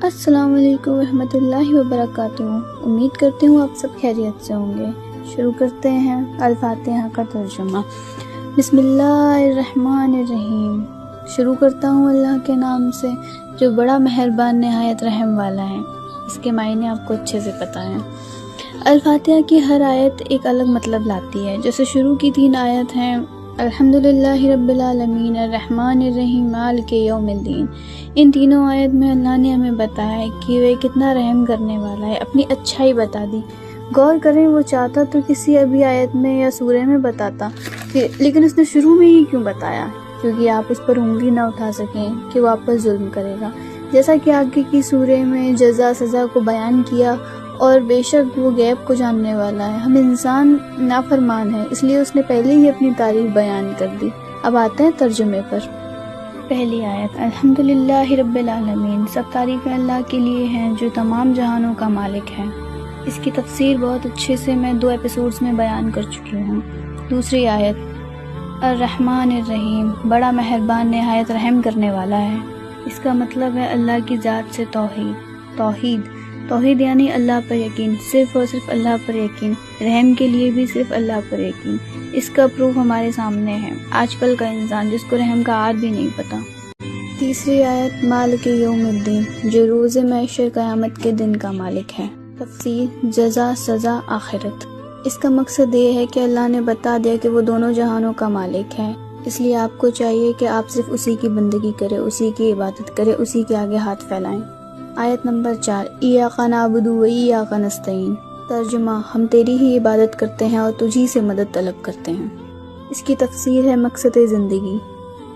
السلام علیکم ورحمۃ اللہ وبرکاتہ۔ امید کرتی ہوں آپ سب خیریت سے ہوں گے۔ شروع کرتے ہیں الفاتحہ کا ترجمہ۔ بسم اللہ الرحمن الرحیم۔ شروع کرتا ہوں اللہ کے نام سے جو بڑا مہربان نہایت رحم والا ہے۔ اس کے معنی آپ کو اچھے سے پتہ ہے۔ الفاتحہ کی ہر آیت ایک الگ مطلب لاتی ہے۔ جیسے شروع کی 3 آیت ہیں الحمدللہ رب العالمین الرحمن الرحیم مالک یوم الدین۔ ان تینوں آیت میں اللہ نے ہمیں بتایا ہے کہ وہ کتنا رحم کرنے والا ہے، اپنی اچھائی بتا دی۔ غور کریں، وہ چاہتا تو کسی ابھی آیت میں یا سورہ میں بتاتا، لیکن اس نے شروع میں ہی کیوں بتایا؟ کیونکہ آپ اس پر انگلی نہ اٹھا سکیں کہ وہ آپ پر ظلم کرے گا۔ جیسا کہ آگے کی سورہ میں جزا سزا کو بیان کیا، اور بے شک وہ غیب کو جاننے والا ہے۔ ہم انسان نافرمان ہے، اس لیے اس نے پہلے ہی اپنی تعریف بیان کر دی۔ اب آتے ہیں ترجمے پر۔ پہلی آیت الحمدللہ رب العالمین، سب تعریفیں اللہ کے لیے ہیں جو تمام جہانوں کا مالک ہے۔ اس کی تفسیر بہت اچھے سے میں 2 ایپیسوڈز میں بیان کر چکی ہوں۔ دوسری آیت الرحمن الرحیم، بڑا مہربان نہایت رحم کرنے والا ہے۔ اس کا مطلب ہے اللہ کی ذات سے توحید یعنی اللہ پر یقین، صرف اور صرف اللہ پر یقین۔ رحم کے لیے بھی صرف اللہ پر یقین۔ اس کا پروف ہمارے سامنے ہے، آج کل کا انسان جس کو رحم کا آر بھی نہیں پتا۔ تیسری آیت مالک یوم الدین، جو روز محشر قیامت کے دن کا مالک ہے۔ تفسیر جزا سزا آخرت۔ اس کا مقصد یہ ہے کہ اللہ نے بتا دیا کہ وہ دونوں جہانوں کا مالک ہے، اس لیے آپ کو چاہیے کہ آپ صرف اسی کی بندگی کریں، اسی کی عبادت کریں، اسی کے آگے ہاتھ پھیلائیں۔ آیت نمبر 4 ایاک نعبد و ایاک نستعین، ترجمہ ہم تیری ہی عبادت کرتے ہیں اور تجھی سے مدد طلب کرتے ہیں۔ اس کی تفسیر ہے مقصد زندگی،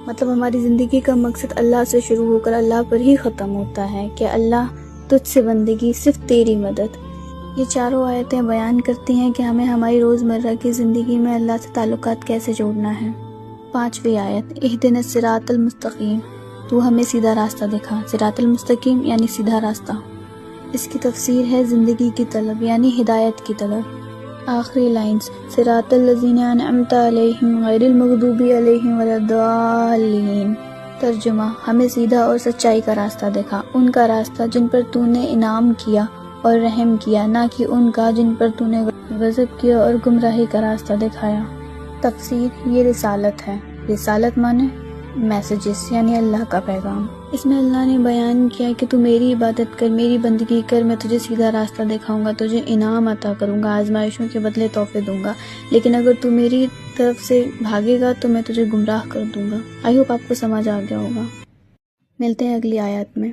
مطلب ہماری زندگی کا مقصد اللہ سے شروع ہو کر اللہ پر ہی ختم ہوتا ہے کہ اللہ تجھ سے بندگی، صرف تیری مدد۔ یہ چاروں آیتیں بیان کرتی ہیں کہ ہمیں ہماری روزمرہ کی زندگی میں اللہ سے تعلقات کیسے جوڑنا ہے۔ 5ویں آیت اہدنا الصراط المستقیم، تو ہمیں سیدھا راستہ دکھا۔ صراط المستقیم یعنی سیدھا راستہ۔ اس کی تفسیر ہے زندگی کی طلب یعنی ہدایت کی طلب۔ آخری لائنز صراط الذین انعمت علیہم غیر المغضوب علیہم ولا الضالین، ترجمہ ہمیں سیدھا اور سچائی کا راستہ دکھا، ان کا راستہ جن پر تو نے انعام کیا اور رحم کیا، نہ کہ ان کا جن پر تو نے غضب کیا اور گمراہی کا راستہ دکھایا۔ تفسیر یہ رسالت ہے۔ رسالت مانے میسیجز یعنی اللہ کا پیغام۔ اس میں اللہ نے بیان کیا کہ تو میری عبادت کر، میری بندگی کر، میں تجھے سیدھا راستہ دکھاؤں گا، تجھے انعام عطا کروں گا، آزمائشوں کے بدلے تحفے دوں گا، لیکن اگر تو میری طرف سے بھاگے گا تو میں تجھے گمراہ کر دوں گا۔ آئی ہوپ آپ کو سمجھ آ گیا ہوگا۔ ملتے ہیں اگلی آیات میں۔